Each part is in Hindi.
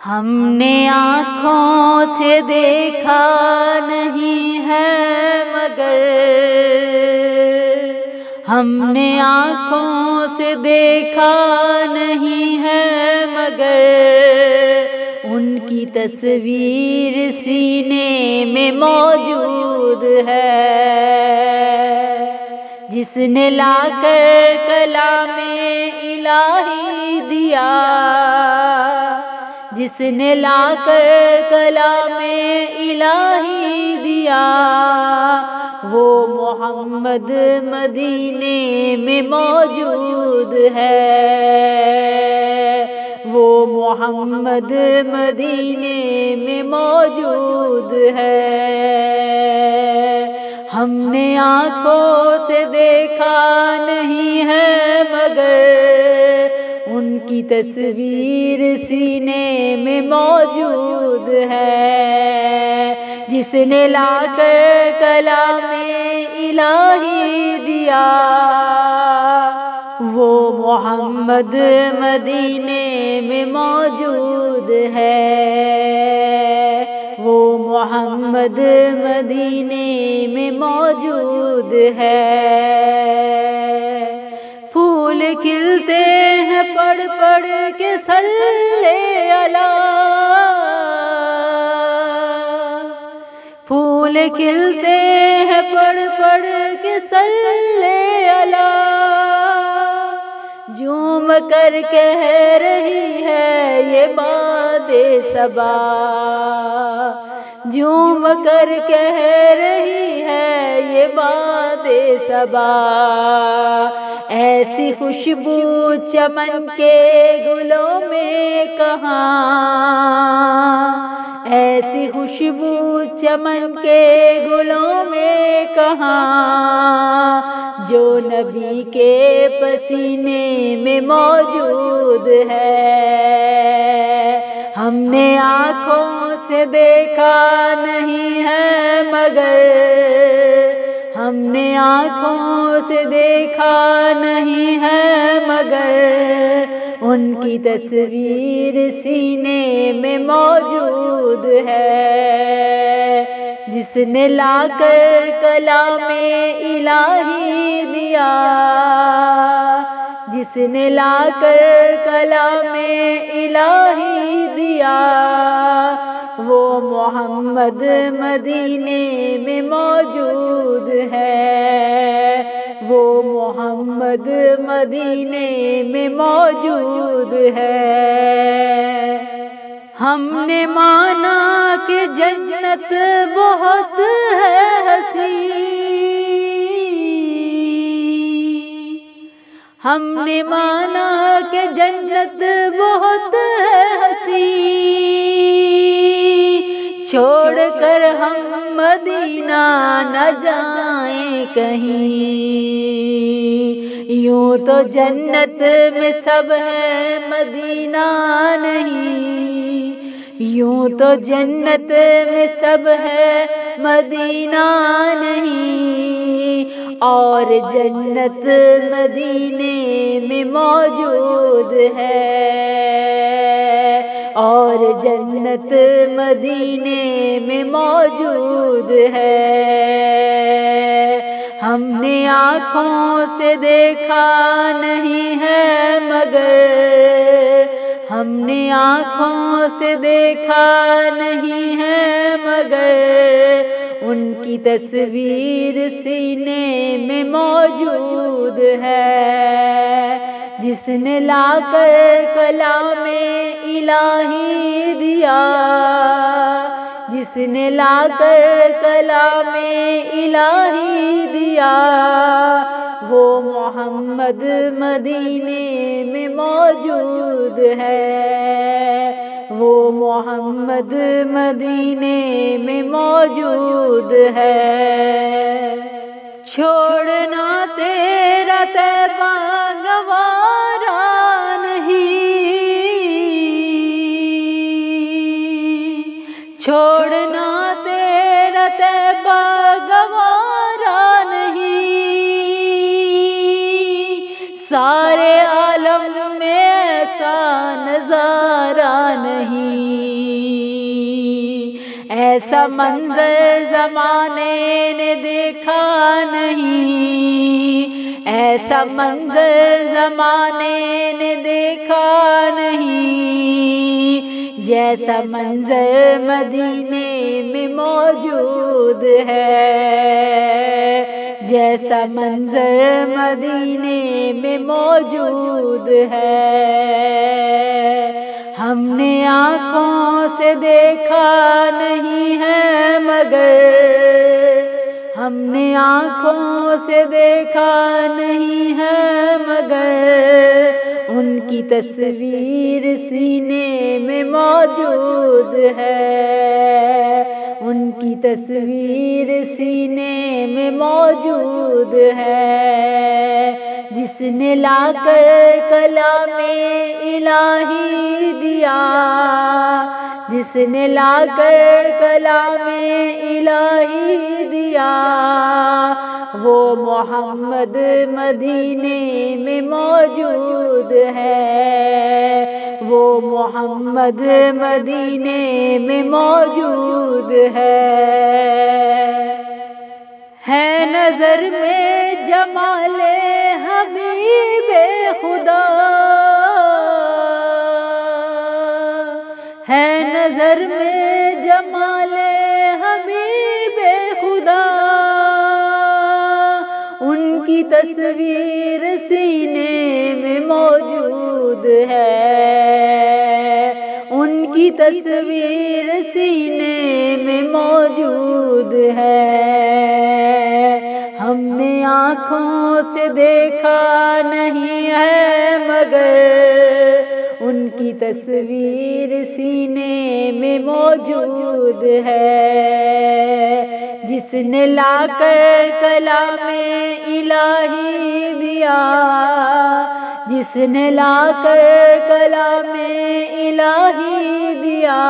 हमने आँखों से देखा नहीं है मगर, हमने आँखों से देखा नहीं है मगर, उनकी तस्वीर सीने में मौजूद है। जिसने लाकर कलामे इलाही दिया, जिसने लाकर कलामे इलाही दिया, वो मोहम्मद मदीने में मौजूद है। वो मोहम्मद मदीने में मौजूद है। हमने आँखों से देखा नहीं है मगर, उनकी तस्वीर सीने में मौजूद है। जिसने लाकर कलामे इलाही दिया, वो मोहम्मद मदीने में मौजूद है। वो मोहम्मद मदीने में मौजूद है। फूल खिलते हैं पढ़ पढ़ के सल्ले अला, फूल खिलते हैं पढ़ पढ़ के सल्ले अला। झूम कर कह रही है ये बादे सबा, झूम कर कह रही है ये बादे सबा। ऐसी खुशबू चमन के गुलों में कहाँ, ऐसी खुशबू चमन के गुलों में कहाँ, जो नबी के पसीने में मौजूद है। हमने आँखों से देखा नहीं है मगर, हमने आँखों से देखा नहीं है मगर, उनकी तस्वीर सीने में मौजूद है। जिसने लाकर कलामे इलाही दिया, जिसने लाकर कलामे इलाही दिया, वो मोहम्मद मदीने में मौजूद है। वो मोहम्मद मदीने में मौजूद है। हमने माना कि जन्नत बहुत है हसी, हमने माना कि जन्नत बहुत है हसी। छोड़ कर हम मदीना न जाएं कहीं, यूं तो जन्नत में सब है मदीना नहीं, यूं तो जन्नत में सब है मदीना नहीं। और जन्नत मदीने में मौजूद है, और जन्नत मदीने में मौजूद है। हमने आँखों से देखा नहीं है मगर, हमने आँखों से देखा नहीं है मगर, उनकी तस्वीर सीने में मौजूद है। जिसने लाकर कलामे इलाही दिया, जिसने लाकर कलामे इलाही दिया, वो मोहम्मद मदीने में मौजूद है। वो मोहम्मद मदीने में मौजूद है। छोड़ना तेरा तैबा गवारा नहीं, छोड़ना तेरा तैबा गवारा नहीं। सारे आलम में ऐसा नजारा नहीं, ऐसा मंजर ज़माने ने देखा नहीं, ऐसा मंजर ज़माने ने देखा नहीं, जैसा मंजर मदीने में मौजूद है, जैसा मंजर मदीने में मौजूद है। हमने आँखों से देखा नहीं है मगर, हमने आँखों से देखा नहीं है मगर, उनकी तस्वीर सीने में मौजूद है, उनकी तस्वीर सीने में मौजूद है। जिसने लाकर कलामे इलाही दिया, जिसने लाकर कलामे इलाही दिया, वो मोहम्मद मदीने में मौजूद है, वो मोहम्मद मदीने में मौजूद है नजर में जमाले हबीबे खुदा, है नजर में जमाले हबीबे खुदा, उनकी तस्वीर सीने में मौजूद है, उनकी तस्वीर सीने में मौजूद है। हमने आँखों से देखा नहीं है मगर, उनकी तस्वीर सीने में मौजूद है। जिसने लाकर कलामे इलाही दिया, जिसने लाकर कलामे इलाही दिया,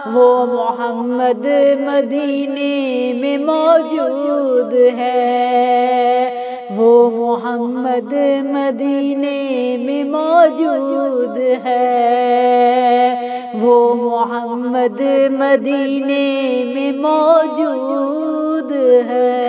वो मोहम्मद मदीने में मौजूद है, वो मोहम्मद मदीने में मौजूद है, वो मोहम्मद मदीने में मौजूद है।